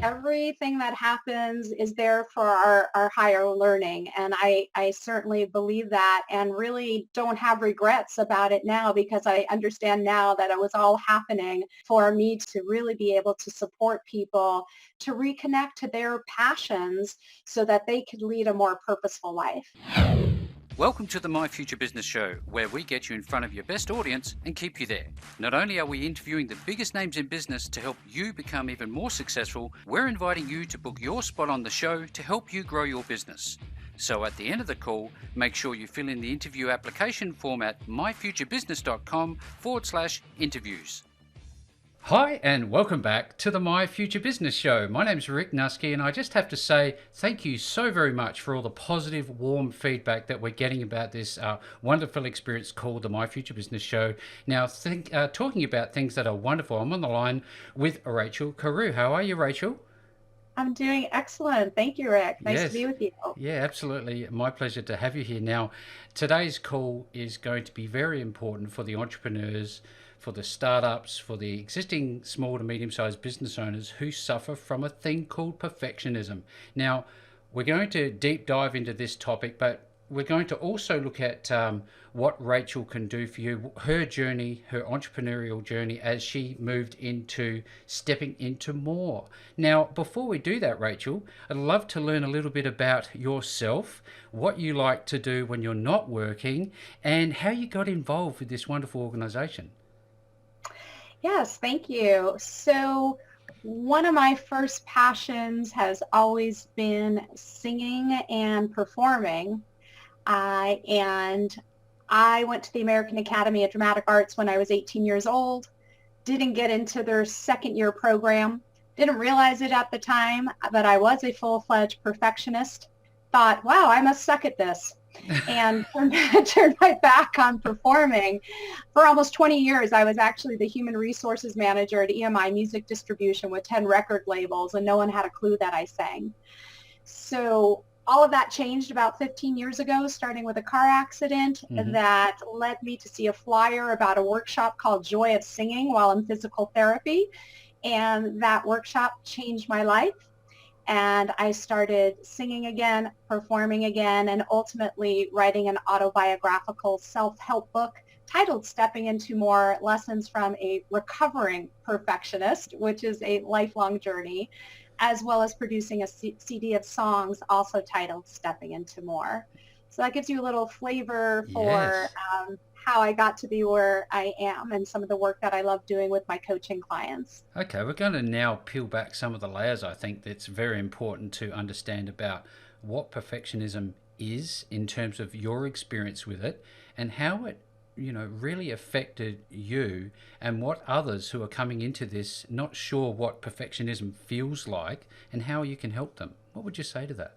everything that happens is there for our higher learning. And I certainly believe that and really don't have regrets about it now because I understand now that it was all happening for me to really be able to support people to reconnect to their passions so that they could lead a more purposeful life. Welcome to the My Future Business Show, where we get you in front of your best audience and keep you there. Not only are we interviewing the biggest names in business to help you become even more successful, we're inviting you to book your spot on the show to help you grow your business. So at the end of the call, make sure you fill in the interview application form at myfuturebusiness.com/interviews. Hi and welcome back to the My Future Business Show. My name's Rick Nusky and I just have to say thank you so very much for all the positive, warm feedback that we're getting about this wonderful experience called the My Future Business Show. Now, talking about things that are wonderful, I'm on the line with Rachel Karu. How are you, Rachel? I'm doing excellent. Thank you, Rick. Nice to Yes. be with you. Yeah, absolutely. My pleasure to have you here. Now, today's call is going to be very important for the entrepreneurs, for the startups, for the existing small to medium-sized business owners who suffer from a thing called perfectionism. Now, we're going to deep dive into this topic, but we're going to also look at what Rachel can do for you, her journey, her entrepreneurial journey as she moved into stepping into more. Now, before we do that, Rachel, I'd love to learn a little bit about yourself, what you like to do when you're not working, and how you got involved with this wonderful organization. Yes, thank you. So one of my first passions has always been singing and performing. And I went to the American Academy of Dramatic Arts when I was 18 years old, didn't get into their second year program, didn't realize it at the time, but I was a full-fledged perfectionist, thought, wow, I must suck at this. And turned my back on performing. For almost 20 years, I was actually the human resources manager at EMI Music Distribution with 10 record labels, and no one had a clue that I sang. So all of that changed about 15 years ago, starting with a car accident that led me to see a flyer about a workshop called Joy of Singing while in physical therapy. And that workshop changed my life. And I started singing again, performing again, and ultimately writing an autobiographical self-help book titled Stepping Into More: Lessons from a Recovering Perfectionist, which is a lifelong journey, as well as producing a CD of songs also titled Stepping Into More. So that gives you a little flavor for Yes. how I got to be where I am and some of the work that I love doing with my coaching clients. Okay, we're going to now peel back some of the layers. I think that's very important to understand about what perfectionism is in terms of your experience with it and how it, really affected you and what others who are coming into this not sure what perfectionism feels like and how you can help them. What would you say to that?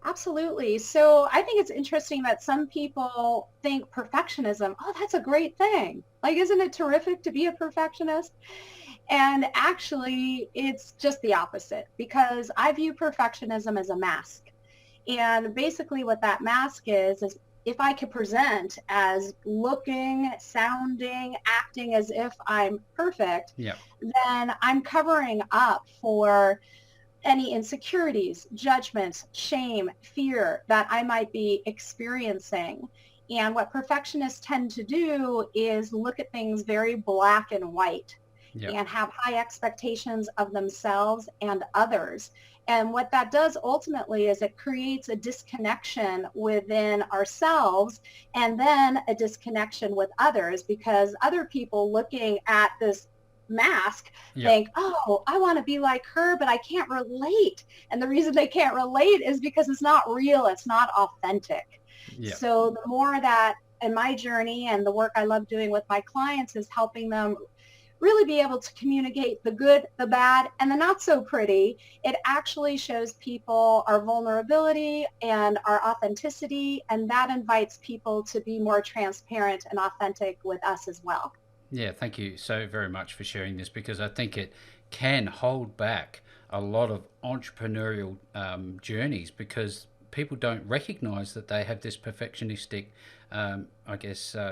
Absolutely. So I think it's interesting that some people think perfectionism, oh, that's a great thing. Like, isn't it terrific to be a perfectionist? And actually, it's just the opposite because I view perfectionism as a mask. And basically what that mask is if I could present as looking, sounding, acting as if I'm perfect, Yeah. then I'm covering up for any insecurities, judgments, shame, fear that I might be experiencing. And what perfectionists tend to do is look at things very black and white Yeah. and have high expectations of themselves and others. And what that does ultimately is it creates a disconnection within ourselves and then a disconnection with others because other people looking at this mask Yeah. think, oh, I want to be like her, but I can't relate. And the reason they can't relate is because it's not real. It's not authentic. Yeah. So the more that in my journey and the work I love doing with my clients is helping them really be able to communicate the good, the bad, and the not so pretty, it actually shows people our vulnerability and our authenticity, and that invites people to be more transparent and authentic with us as well. Yeah, thank you so very much for sharing this because I think it can hold back a lot of entrepreneurial journeys because people don't recognize that they have this perfectionistic,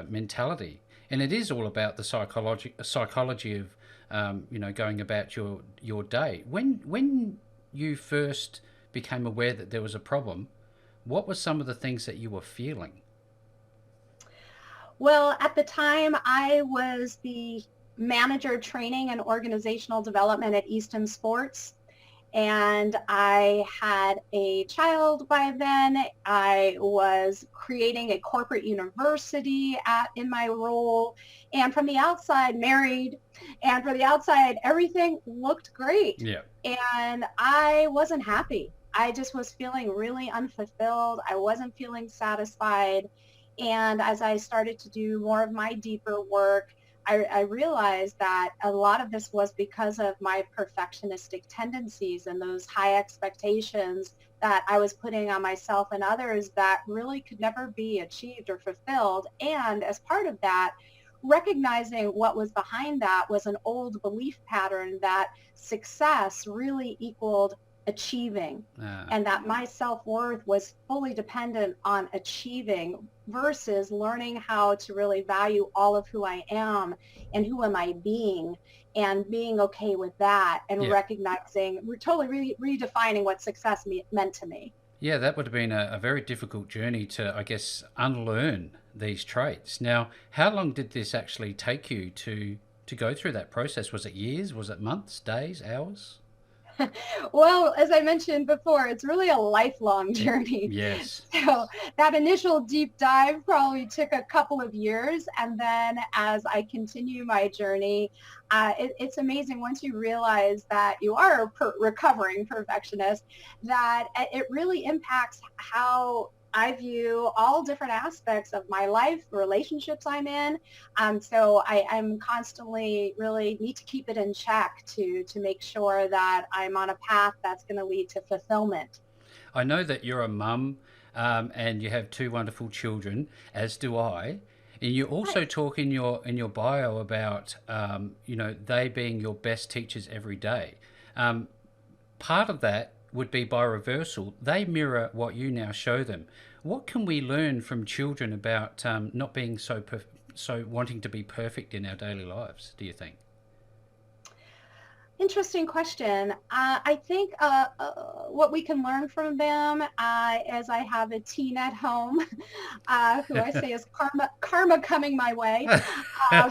mentality. And it is all about the psychology of going about your day. When you first became aware that there was a problem, what were some of the things that you were feeling? Well, at the time, I was the manager of training and organizational development at Easton Sports. And I had a child by then. I was creating a corporate university in my role. And from the outside, married. And from the outside, everything looked great. Yeah. And I wasn't happy. I just was feeling really unfulfilled. I wasn't feeling satisfied. And as I started to do more of my deeper work, I realized that a lot of this was because of my perfectionistic tendencies and those high expectations that I was putting on myself and others that really could never be achieved or fulfilled. And as part of that, recognizing what was behind that was an old belief pattern that success really equaled achieving, Uh, and that my self-worth was fully dependent on achieving versus learning how to really value all of who I am and who am I being, and being okay with that, and yeah. recognizing, we're totally redefining what success meant to me. Yeah, that would have been a very difficult journey to, I guess, unlearn these traits. Now, how long did this actually take you to go through that process? Was it years? Was it months, days, hours? Well, as I mentioned before, it's really a lifelong journey. Yes. So that initial deep dive probably took a couple of years. And then as I continue my journey, it's amazing once you realize that you are a recovering perfectionist, that it really impacts how I view all different aspects of my life, the relationships I'm in. So I'm constantly really need to keep it in check to make sure that I'm on a path that's going to lead to fulfillment. I know that you're a mum, and you have two wonderful children, as do I. And you also Right. talk in your bio about they being your best teachers every day. Um, Part of that would be by reversal. They mirror what you now show them. What can we learn from children about not being so wanting to be perfect in our daily lives? Do you think? Interesting question. I think what we can learn from them, as I have a teen at home, who I say is karma coming my way, um,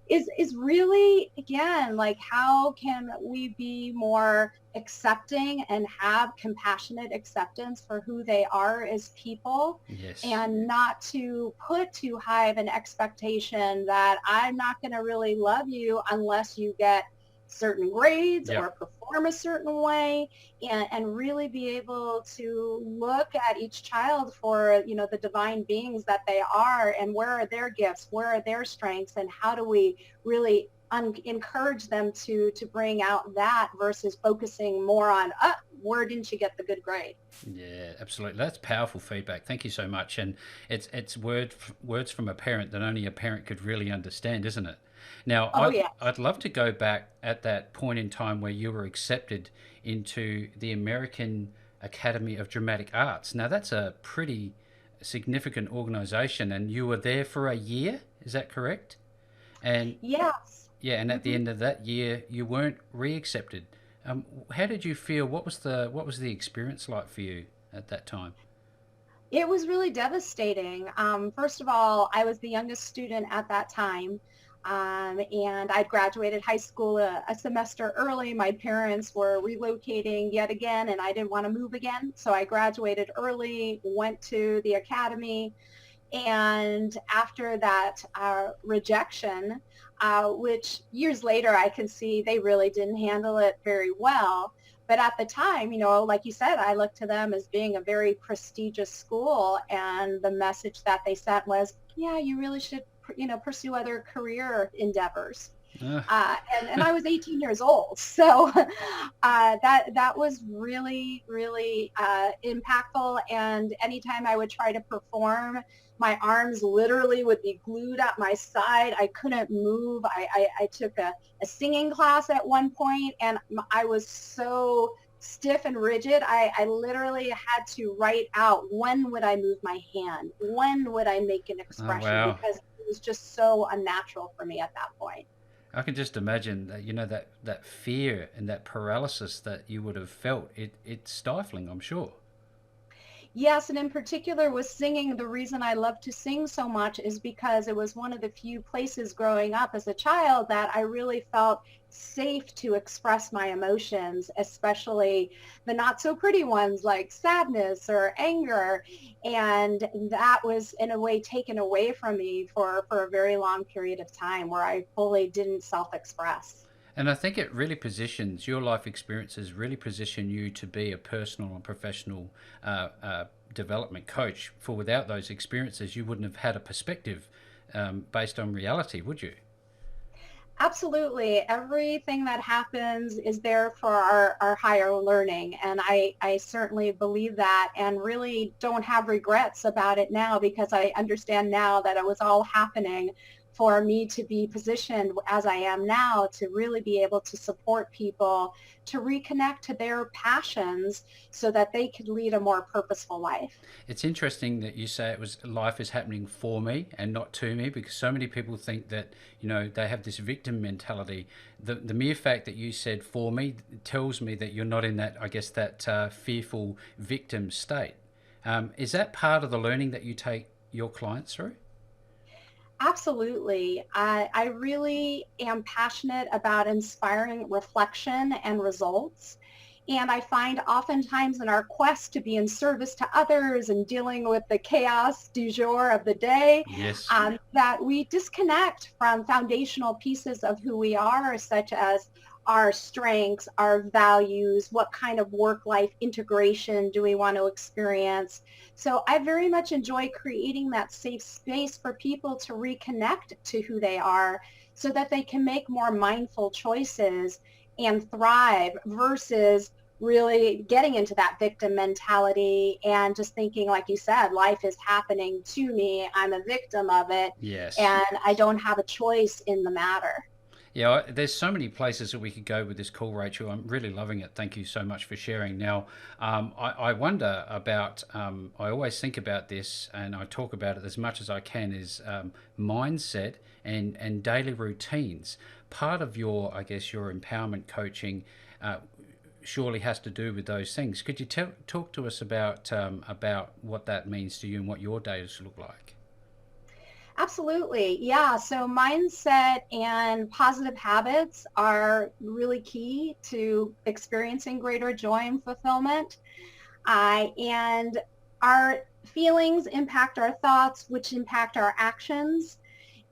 is really, again, like, how can we be more accepting and have compassionate acceptance for who they are as people, Yes. and not to put too high of an expectation that I'm not going to really love you unless you get certain grades Yep. or perform a certain way, and really be able to look at each child for, the divine beings that they are, and where are their gifts, where are their strengths, and how do we really encourage them to bring out that versus focusing more on, where didn't you get the good grade. Yeah, absolutely. That's powerful feedback. Thank you so much. And it's words from a parent that only a parent could really understand, isn't it? Now, Oh I'd yeah. I'd love to go back at that point in time where you were accepted into the American Academy of Dramatic Arts. Now, that's a pretty significant organization, and you were there for a year. Is that correct? And Yes. yeah, and at the Hmm. end of that year, you weren't reaccepted. How did you feel? What was the experience like for you at that time? It was really devastating. First of all, I was the youngest student at that time. And I'd graduated high school a semester early. My parents were relocating yet again, and I didn't want to move again. So I graduated early, went to the academy, and after that rejection, which years later I can see they really didn't handle it very well. But at the time, like you said, I looked to them as being a very prestigious school. And the message that they sent was, yeah, you really should, pursue other career endeavors. Uh, And I was 18 years old. So that was really, really impactful. And anytime I would try to perform, my arms literally would be glued at my side. I couldn't move. I took a singing class at one point, and I was so stiff and rigid. I literally had to write out, when would I move my hand? When would I make an oh expression? wow. Because was just so unnatural for me at that point. I can just imagine that, that fear and that paralysis that you would have felt. It's stifling, I'm sure. Yes, and in particular with singing, the reason I love to sing so much is because it was one of the few places growing up as a child that I really felt safe to express my emotions, especially the not so pretty ones like sadness or anger. And that was in a way taken away from me for a very long period of time where I fully didn't self-express. And I think it really positions your life experiences, really position you to be a personal and professional development coach. For without those experiences, you wouldn't have had a perspective based on reality, would you? Absolutely. Everything that happens is there for our higher learning. And I certainly believe that and really don't have regrets about it now because I understand now that it was all happening for me to be positioned as I am now to really be able to support people to reconnect to their passions so that they could lead a more purposeful life. It's interesting that you say it was life is happening for me and not to me, because so many people think that they have this victim mentality. The mere fact that you said for me tells me that you're not in that, I guess, that fearful victim state. Is that part of the learning that you take your clients through? Absolutely. I really am passionate about inspiring reflection and results. And I find oftentimes in our quest to be in service to others and dealing with the chaos du jour of the day, Yes. that we disconnect from foundational pieces of who we are, such as our strengths, our values, what kind of work-life integration do we want to experience. So I very much enjoy creating that safe space for people to reconnect to who they are so that they can make more mindful choices and thrive versus really getting into that victim mentality and just thinking, like you said, life is happening to me. I'm a victim of it Yes. and I don't have a choice in the matter. Yeah, there's so many places that we could go with this call, Rachel. I'm really loving it. Thank you so much for sharing. Now, I wonder about, I always think about this and I talk about it as much as I can, is mindset and daily routines. Part of your, I guess, your empowerment coaching surely has to do with those things. Could you talk to us about what that means to you and what your days look like? Absolutely. Yeah. So mindset and positive habits are really key to experiencing greater joy and fulfillment. And our feelings impact our thoughts, which impact our actions.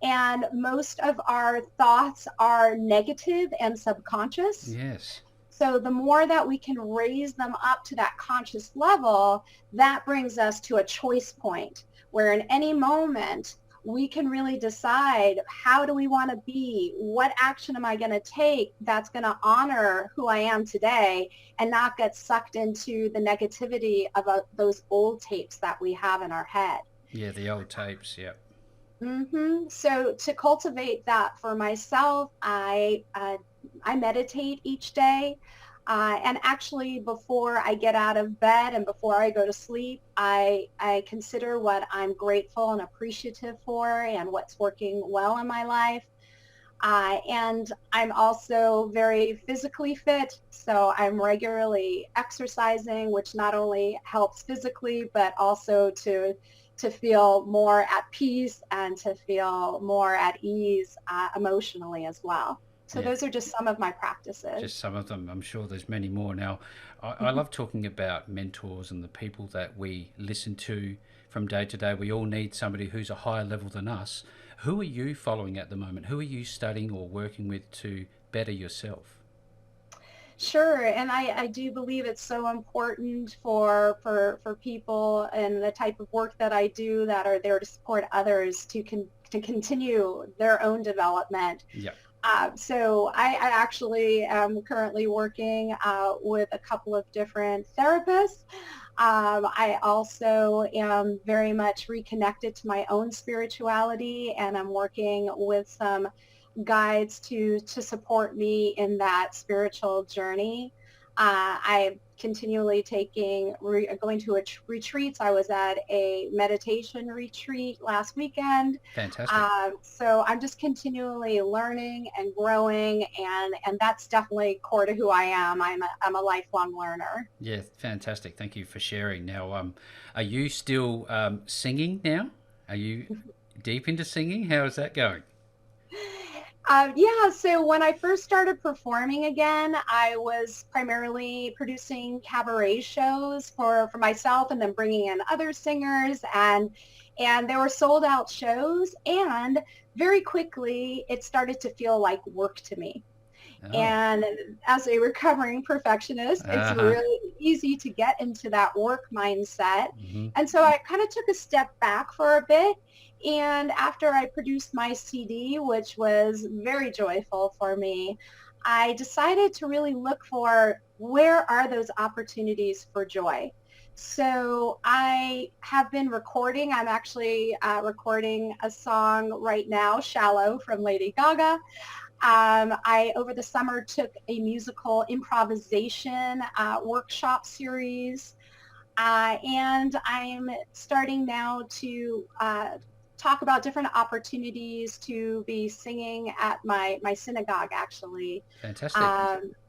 And most of our thoughts are negative and subconscious. Yes. So the more that we can raise them up to that conscious level, that brings us to a choice point where in any moment we can really decide how do we want to be? What action am I going to take that's going to honor who I am today and not get sucked into the negativity of those old tapes that we have in our head? Yeah, the old tapes. Yeah. So to cultivate that for myself, I meditate each day. And actually, before I get out of bed and before I go to sleep, I consider what I'm grateful and appreciative for and what's working well in my life. And I'm also very physically fit, so I'm regularly exercising, which not only helps physically, but also to feel more at peace and to feel more at ease emotionally as well. So Yeah. those are just some of my Just practices. some of them. I'm sure there's many more. Now, I love talking about mentors and the people that we listen to from day to day. We all need somebody who's a higher level than us. Who are you following at the moment? Who are you studying or working with to better yourself? Sure, and I do believe it's so important for people and the type of work that I do that are there to support others to continue their own development. Yeah. So I actually am currently working with a couple of different therapists. I also am very much reconnected to my own spirituality, and I'm working with some guides to support me in that spiritual journey. I'm continually going to retreats. I was at a meditation retreat last weekend. Fantastic. So I'm just continually learning and growing, and that's definitely core to who I am. I'm a lifelong learner. Yeah, fantastic. Thank you for sharing. Now, are you still singing now? Are you deep into singing? How is that going? Yeah, so when I first started performing again, I was primarily producing cabaret shows for myself and then bringing in other singers, and they were sold out shows, and very quickly it started to feel like work to me. Oh, And as a recovering perfectionist, it's uh-huh. really easy to get into that work mindset. Hmm. And so I kind of took a step back for a bit. And after I produced my CD, which was very joyful for me, I decided to really look for where are those opportunities for joy. So I have been recording. I'm actually recording a song right now, Shallow from Lady Gaga. I, over the summer, took a musical improvisation workshop series, and I'm starting now to talk about different opportunities to be singing at my synagogue, actually. Fantastic.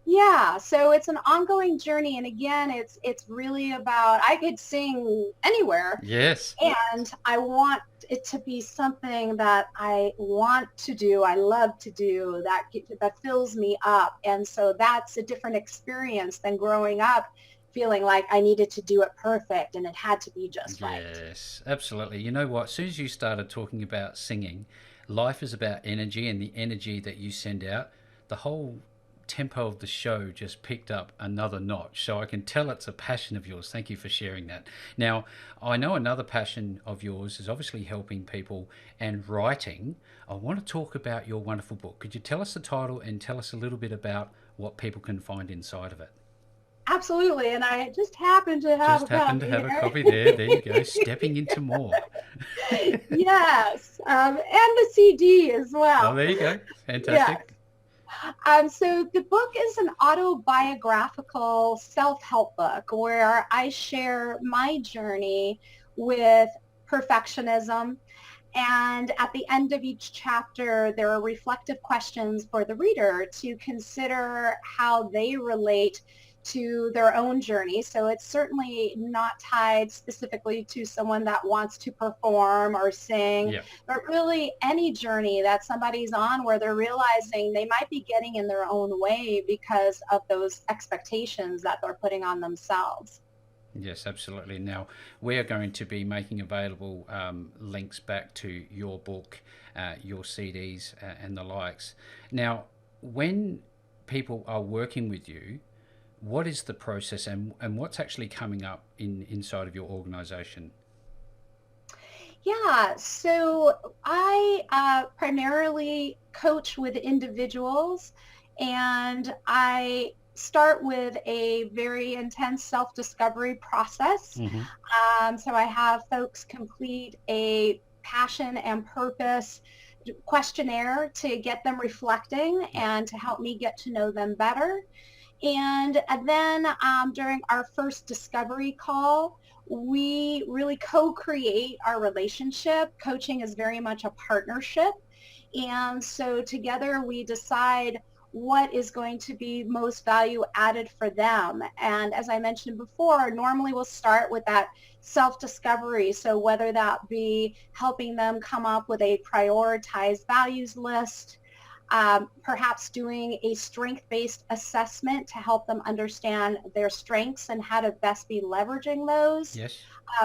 Yeah, so it's an ongoing journey, and again, it's really about I could sing anywhere, Yes. and I want it to be something that I want to do, I love to do, that fills me up. And so that's a different experience than growing up feeling like I needed to do it perfect and it had to be just right. Yes, absolutely. You know what? As soon as you started talking about singing, life is about energy, and the energy that you send out, the whole tempo of the show just picked up another notch. So I can tell it's a passion of yours. Thank you for sharing that. Now, I know another passion of yours is obviously helping people and writing. I want to talk about your wonderful book. Could you tell us the title and tell us a little bit about what people can find inside of it? Absolutely. And I just happen to have a Just happen to copy have a here. copy there. There you go. Stepping into more. Yes. And the CD as Oh, well. there you go. Yes. Fantastic. So the book is an autobiographical self-help book where I share my journey with perfectionism. And at the end of each chapter, there are reflective questions for the reader to consider how they relate to their own journey. So it's certainly not tied specifically to someone that wants to perform or sing, Yeah. but really any journey that somebody's on where they're realizing they might be getting in their own way because of those expectations that they're putting on themselves. Yes, absolutely. Now, we are going to be making available links back to your book, your CDs, and the likes. Now, when people are working with you, what is the process, and what's actually coming up inside of your organization? Yeah, so I primarily coach with individuals, and I start with a very intense self-discovery process. Hmm. So I have folks complete a passion and purpose questionnaire to get them reflecting Yeah. and to help me get to know them better. And then during our first discovery call, we really co-create our relationship. Coaching is very much a partnership. And so together we decide what is going to be most value added for them. And as I mentioned before, normally we'll start with that self-discovery. So whether that be helping them come up with a prioritized values list, perhaps doing a strength-based assessment to help them understand their strengths and how to best be leveraging those. Yes.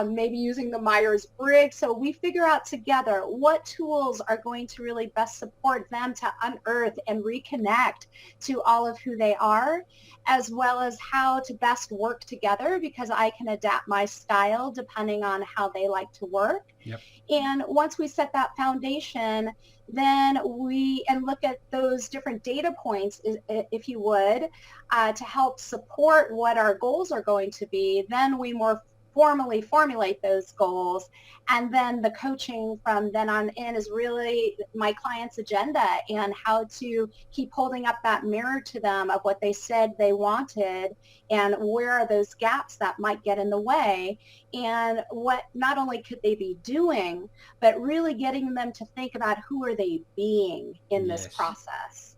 Maybe using the Myers-Briggs. So we figure out together what tools are going to really best support them to unearth and reconnect to all of who they are, as well as how to best work together because I can adapt my style depending on how they like to work. Yep. And once we set that foundation, then we and look at those different data points, if you would, to help support what our goals are going to be. Then we more formally formulate those goals. And then the coaching from then on in is really my client's agenda and how to keep holding up that mirror to them of what they said they wanted and where are those gaps that might get in the way, and what not only could they be doing, but really getting them to think about who are they being in this Yes. process.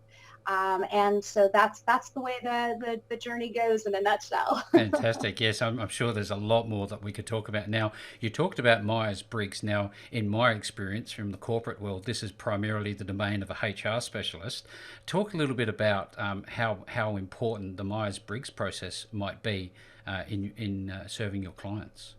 And so that's the way the journey goes in a nutshell. Fantastic. Yes, I'm sure there's a lot more that we could talk about. Now, you talked about Myers-Briggs. Now, in my experience from the corporate world, this is primarily the domain of a HR specialist. Talk a little bit about how important the Myers-Briggs process might be in serving your clients.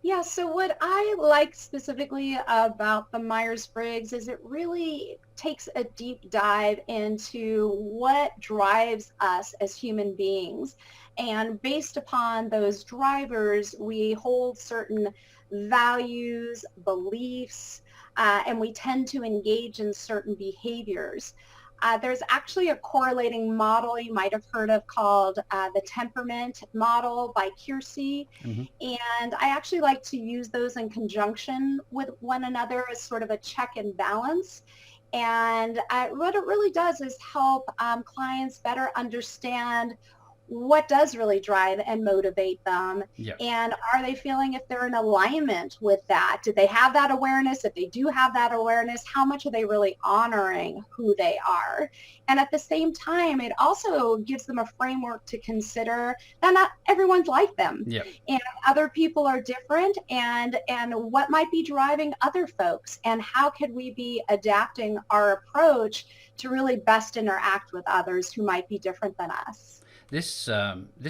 Yeah, so what I like specifically about the Myers-Briggs is it really takes a deep dive into what drives us as human beings. And based upon those drivers, we hold certain values, beliefs, and we tend to engage in certain behaviors. There's actually a correlating model you might have heard of called the temperament model by Keirsey. Hmm. And I actually like to use those in conjunction with one another as sort of a check and balance. And what it really does is help clients better understand what does really drive and motivate them, Yeah. and are they feeling if they're in alignment with that? Do they have that awareness? If they do have that awareness, how much are they really honoring who they are? And at the same time, it also gives them a framework to consider that not everyone's like them, Yeah. and other people are different, and what might be driving other folks, and how could we be adapting our approach to really best interact with others who might be different than us. This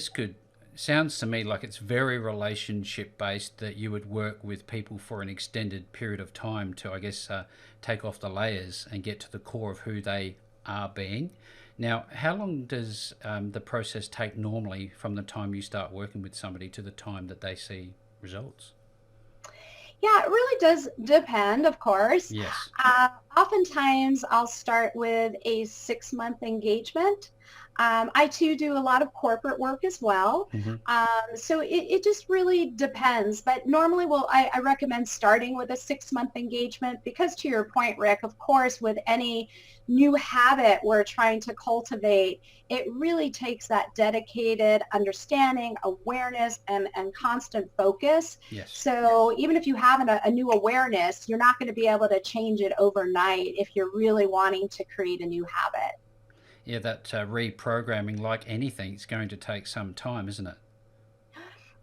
could sounds to me like it's very relationship based, that you would work with people for an extended period of time to, I guess, take off the layers and get to the core of who they are being. Now, how long does the process take normally from the time you start working with somebody to the time that they see results? Yeah, it really does depend, of course. Yes. Oftentimes, I'll start with a 6-month engagement. I too do a lot of corporate work as well. Hmm. So it just really depends. But normally, I recommend starting with a 6-month engagement because, to your point, Rick, of course, with any new habit we're trying to cultivate, it really takes that dedicated understanding, awareness, and constant focus. Yes. So even if you have a new awareness, you're not going to be able to change it overnight if you're really wanting to create a new habit. Yeah, that reprogramming, like anything, it's going to take some time, isn't it?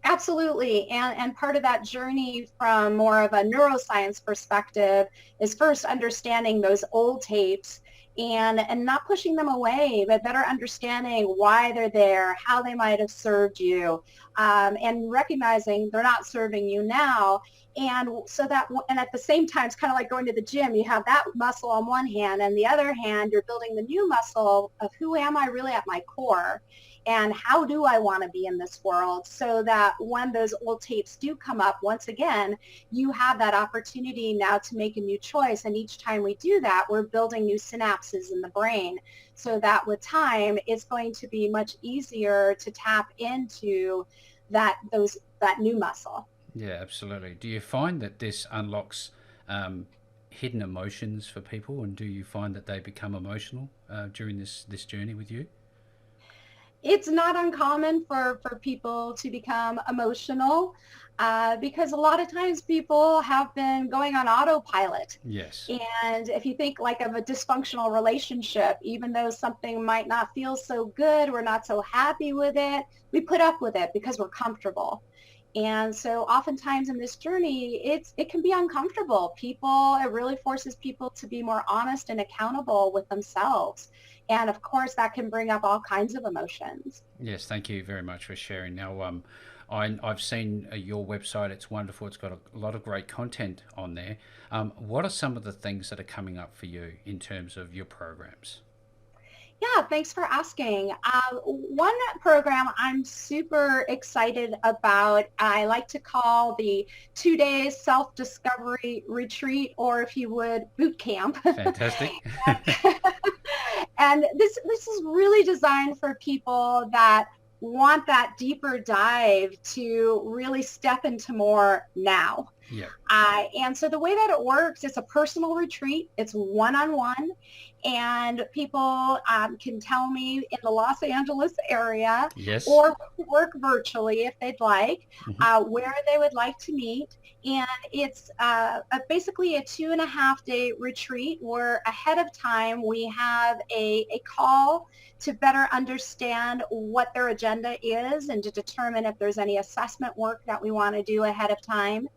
Absolutely. And part of that journey from more of a neuroscience perspective is first understanding those old tapes and not pushing them away, but better understanding why they're there, how they might have served you, and recognizing they're not serving you now. And so that, and at the same time, it's kind of like going to the gym. You have that muscle on one hand, and the other hand, you're building the new muscle of who am I really at my core? And how do I want to be in this world, so that when those old tapes do come up, once again, you have that opportunity now to make a new choice. And each time we do that, we're building new synapses in the brain, so that with time, it's going to be much easier to tap into that new muscle. Yeah, absolutely. Do you find that this unlocks um, hidden emotions for people, and do you find that they become emotional during this journey with you? It's not uncommon for people to become emotional because a lot of times people have been going on autopilot. Yes. And if you think like of a dysfunctional relationship, even though something might not feel so good, we're not so happy with it, we put up with it because we're comfortable. And so oftentimes in this journey, it can be uncomfortable. It really forces people to be more honest and accountable with themselves. And of course, that can bring up all kinds of emotions. Yes, thank you very much for sharing. Now, I've seen your website. It's wonderful. It's got a lot of great content on there. What are some of the things that are coming up for you in terms of your programs? Yeah, thanks for asking. One program I'm super excited about, I like to call the 2-day self-discovery retreat, or if you would, boot camp. Fantastic. And this is really designed for people that want that deeper dive to really step into more now. Yeah. And so the way that it works, it's a personal retreat. It's one-on-one, and people can tell me in the Los Angeles area Yes. or work virtually if they'd like, Hmm. where they would like to meet. And it's basically a 2.5 day retreat where ahead of time we have a call to better understand what their agenda is and to determine if there's any assessment work that we want to do ahead of time.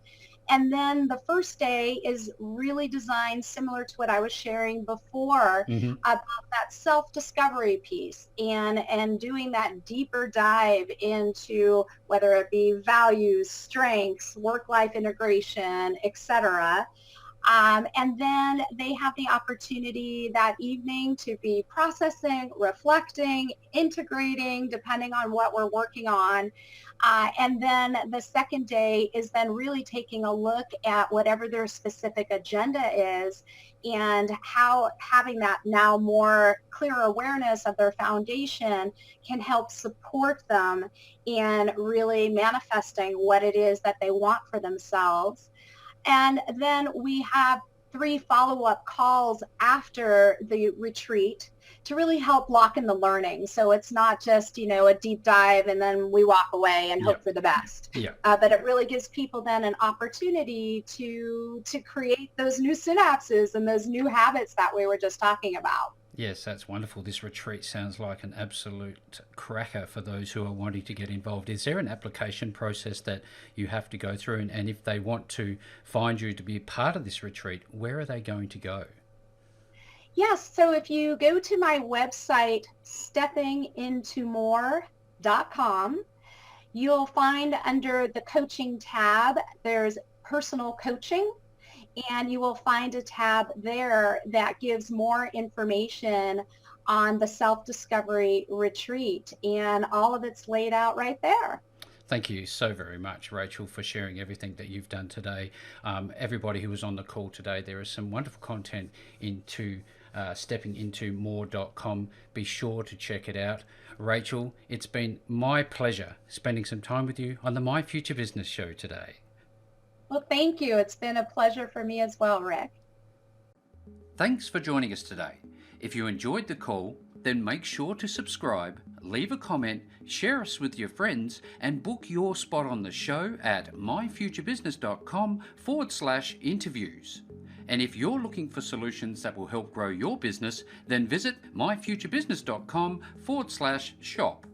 And then the first day is really designed similar to what I was sharing before Hmm. about that self-discovery piece and doing that deeper dive into whether it be values, strengths, work-life integration, etc. And then they have the opportunity that evening to be processing, reflecting, integrating, depending on what we're working on. And then the second day is then really taking a look at whatever their specific agenda is and how having that now more clear awareness of their foundation can help support them in really manifesting what it is that they want for themselves. And then we have 3 follow-up calls after the retreat to really help lock in the learning. So it's not just, a deep dive and then we walk away and Yeah. hope for the best. Yeah. But it really gives people then an opportunity to create those new synapses and those new habits that we were just talking about. Yes, that's wonderful. This retreat sounds like an absolute cracker for those who are wanting to get involved. Is there an application process that you have to go through? And if they want to find you to be part of this retreat, where are they going to go? Yes, so if you go to my website, steppingstonemore.com, you'll find under the coaching tab, there's personal coaching, and you will find a tab there that gives more information on the self-discovery retreat, and all of it's laid out right there. Thank you so very much, Rachel, for sharing everything that you've done today. Everybody who was on the call today, there is some wonderful content into steppingstonemore.com. Be sure to check it out. Rachel, it's been my pleasure spending some time with you on the My Future Business show today. Well, thank you. It's been a pleasure for me as well, Rick. Thanks for joining us today. If you enjoyed the call, then make sure to subscribe, leave a comment, share us with your friends, and book your spot on the show at myfuturebusiness.com/interviews. And if you're looking for solutions that will help grow your business, then visit myfuturebusiness.com/shop.